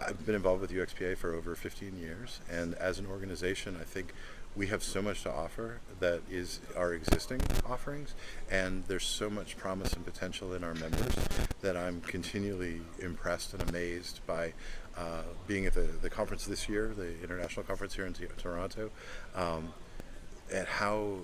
I've been involved with UXPA for over 15 years, and as an organization, I think we have so much to offer that is our existing offerings, and there's so much promise and potential in our members that I'm continually impressed and amazed by being at the conference this year, the international conference here in Toronto, and how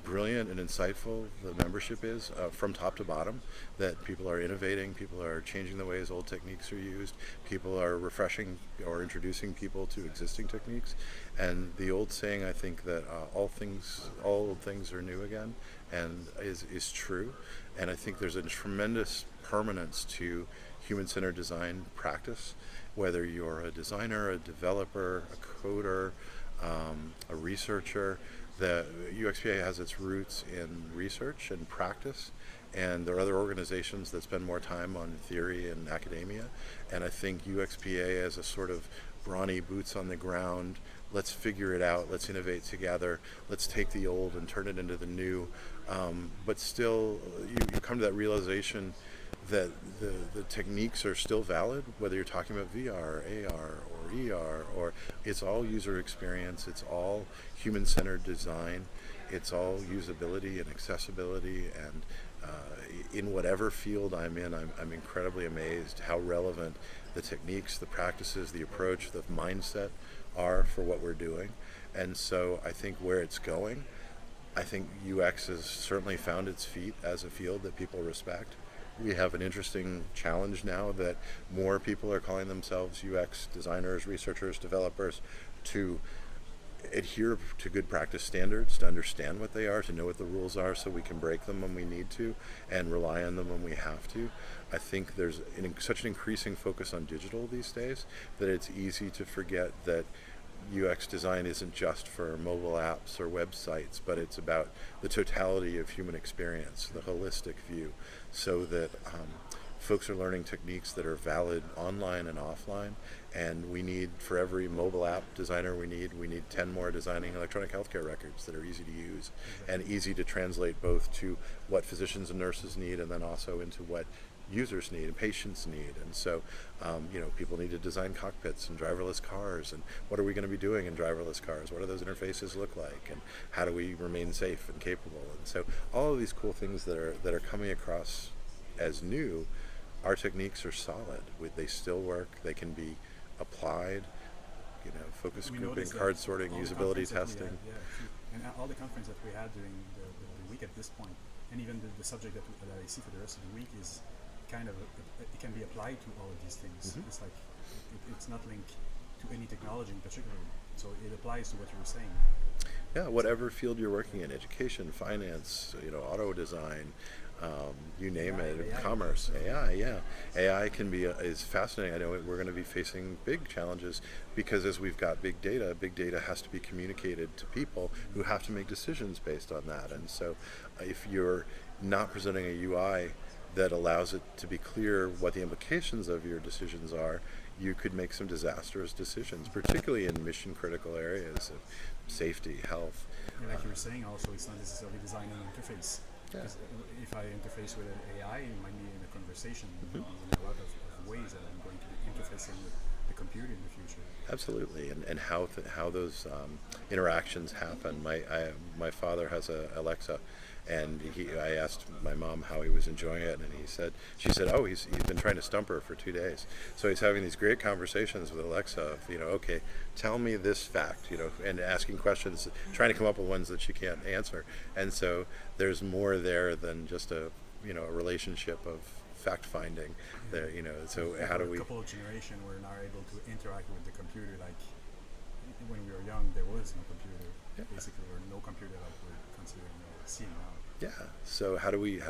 brilliant and insightful the membership is from top to bottom, that people are innovating, people are changing the ways old techniques are used, people are refreshing or introducing people to existing techniques, and the old saying, I think, that all old things are new again, and is true. And I think there's a tremendous permanence to human-centered design practice, whether you're a designer, a developer, a coder, a researcher. The UXPA has its roots in research and practice, and there are other organizations that spend more time on theory and academia, and I think UXPA as a sort of brawny boots on the ground, let's figure it out, let's innovate together, let's take the old and turn it into the new, but still you come to that realization that the techniques are still valid, whether you're talking about VR, AR, or ER, or it's all user experience, it's all human-centered design, it's all usability and accessibility, and in whatever field I'm in, I'm incredibly amazed how relevant the techniques, the practices, the approach, the mindset are for what we're doing. And so I think where it's going, I think UX has certainly found its feet as a field that people respect. We have an interesting challenge now that more people are calling themselves UX designers, researchers, developers, to adhere to good practice standards, to understand what they are, to know what the rules are so we can break them when we need to and rely on them when we have to. I think there's such an increasing focus on digital these days that it's easy to forget that UX design isn't just for mobile apps or websites, but it's about the totality of human experience, the holistic view, so that folks are learning techniques that are valid online and offline, and we need, for every mobile app designer we need 10 more designing electronic healthcare records that are easy to use and easy to translate both to what physicians and nurses need and then also into what users need and patients need. And so people need to design cockpits and driverless cars, and what are we going to be doing in driverless cars, what do those interfaces look like, and how do we remain safe and capable. And so all of these cool things that are coming across as new, our techniques are solid. They still work, they can be applied, focus grouping, card sorting, usability testing. And all the conference that we had during the week at this point, and even the subject that I see for the rest of the week is kind of, it can be applied to all of these things. Mm-hmm. It's like, it's not linked to any technology in particular, so it applies to what you were saying. Yeah, whatever field you're working in, education, finance, auto design, you name it, AI, commerce, AI, yeah. AI is fascinating. I know we're going to be facing big challenges because as we've got big data has to be communicated to people who have to make decisions based on that. And so if you're not presenting a UI that allows it to be clear what the implications of your decisions are, you could make some disastrous decisions, particularly in mission critical areas of safety, health. And like you were saying also, it's not necessarily designing an interface. Yeah. If I interface with an AI, it might be in a conversation. Mm-hmm. In a lot of ways that I'm going to be interfacing with the computer in the future. Absolutely, and how those interactions happen. My father has a Alexa, and I asked my mom how he was enjoying it, and she said, oh, he's been trying to stump her for 2 days. So he's having these great conversations with Alexa of, okay, tell me this fact, and asking questions, trying to come up with ones that she can't answer. And so there's more there than just a relationship of fact finding. There, so how do we? A couple of generations were not able to interact with the computer like when we were young. There was no computer, basically, or no computer like we're considering seeing now. Yeah. So how do we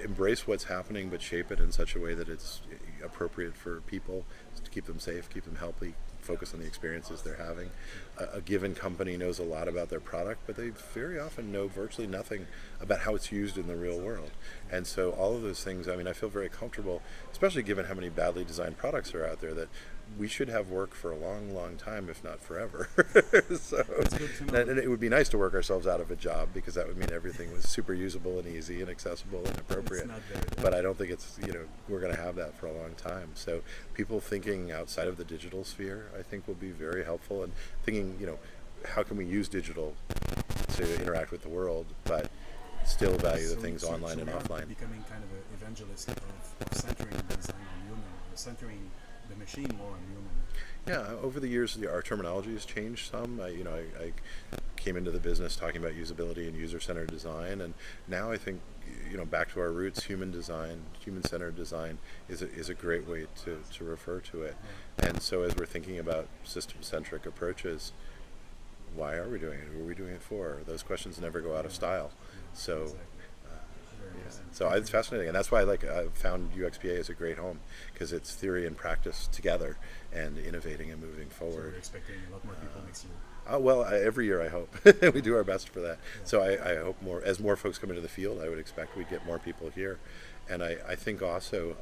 embrace what's happening, but shape it in such a way that it's appropriate for people to keep them safe, keep them healthy, focus on the experiences they're having. A given company knows a lot about their product, but they very often know virtually nothing about how it's used in the real world. And so all of those things, I feel very comfortable, especially given how many badly designed products are out there, that we should have work for a long, long time, if not forever. So, It's good to know. and it would be nice to work ourselves out of a job, because that would mean everything was super usable and easy and accessible and appropriate. It's not there. But I don't think it's, we're going to have that for a long time. So people thinking outside of the digital sphere, I think, will be very helpful, and thinking, how can we use digital to interact with the world, but still value the things online and we are offline. becoming kind of an evangelist of centering design on human, centering the machine more on human. Yeah, over the years, our terminology has changed some. I came into the business talking about usability and user-centered design, and now I think, back to our roots, human design, human-centered design is a great way to refer to it. And so as we're thinking about system-centric approaches, why are we doing it? Who are we doing it for? Those questions never go out of style. So. Exactly. Very interesting. So it's fascinating, and that's why I found UXPA as a great home, because it's theory and practice together, and innovating and moving So forward. we're expecting a lot more people next year. Well, every year I hope. We do our best for that. Yeah. So I hope as more folks come into the field, I would expect we'd get more people here. And I think also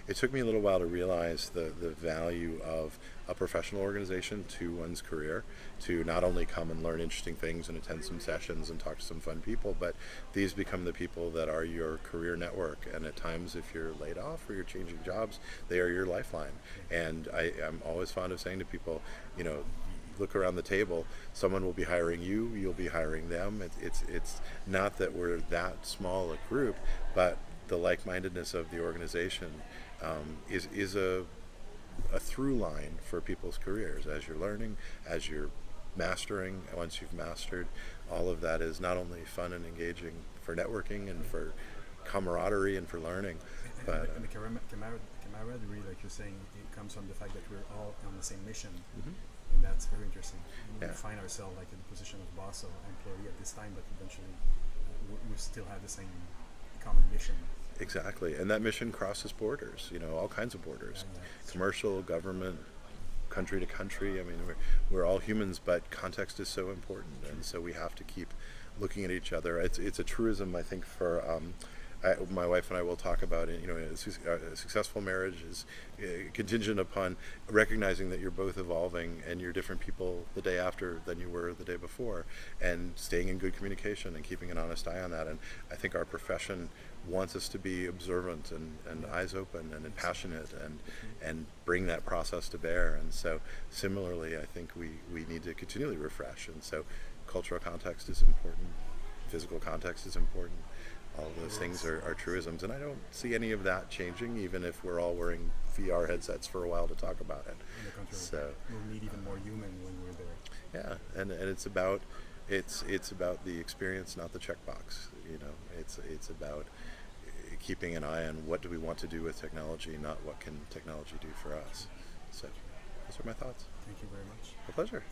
it took me a little while to realize the value of a professional organization to one's career, to not only come and learn interesting things and attend some sessions and talk to some fun people, but these become the people that are your career network. And at times, if you're laid off or you're changing jobs, they are your lifeline. And I'm always fond of saying to people, look around the table, someone will be hiring you, you'll be hiring them. It's not that we're that small a group, but the like-mindedness of the organization is a through line for people's careers. As you're learning, as you're mastering, once you've mastered, all of that is not only fun and engaging for networking and for camaraderie and for learning, but and the camaraderie, like you're saying, it comes from the fact that we're all on the same mission. And that's very interesting. We find ourselves like in the position of boss or employee at this time, but eventually we still have the same common mission. Exactly, and that mission crosses borders, all kinds of borders, commercial, government, country to country. I mean, we're all humans, but context is so important, and so we have to keep looking at each other. It's a truism, I think, for my wife and I will talk about it. A successful marriage is contingent upon recognizing that you're both evolving and you're different people the day after than you were the day before, and staying in good communication and keeping an honest eye on that. And I think our profession wants us to be observant and eyes open and passionate and bring that process to bear. And so similarly, I think we need to continually refresh. And so cultural context is important, physical context is important. All of those things are truisms, and I don't see any of that changing, even if we're all wearing VR headsets for a while to talk about it. On the contrary, So we'll need even more human when we're there. yeah, and it's about the experience, not the checkbox. It's about keeping an eye on what do we want to do with technology, not what can technology do for us. So those are my thoughts. Thank you very much. A pleasure.